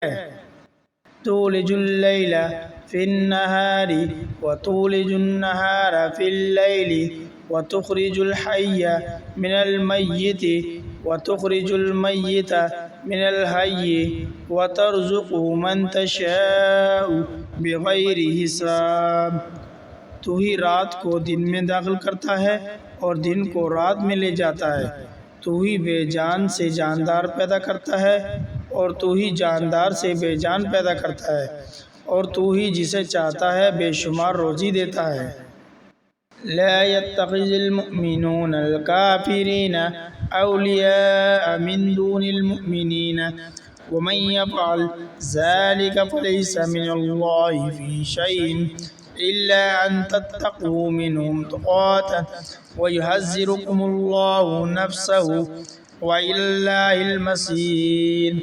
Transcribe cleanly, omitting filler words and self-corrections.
तूलिजुल लैला फिन्नहारी व तूलिजुन नहारा फिल लैली व तुखरिजुल हय्या मिनल मय्यिति व तुखरिजुल मय्यिता मिनल हय्यि व तर्ज़ुक़ु मन तशाउ बिग़ैरि हिसाब। तू ही रात को दिन में दाखिल करता है और दिन को रात में ले जाता है। तू ही बेजान से जानदार पैदा करता है और तू ही जानदार से बेजान पैदा करता है और तू ही जिसे चाहता है बेशुमार रोज़ी देता है। ला यत्तखिज़िल मुअ्मिनूनल काफ़िरीना औलिया मिन दूनिल मुअ्मिनीन व मन यफ़अल ज़ालिका फ़लैसा मिनल्लाहि फ़ी शैइन इल्ला अन तत्तक़ू मिनहुम तुक़ातन व युहज़्ज़िरुकुमुल्लाहु नफ़्सहु व इलैहिल मसीर।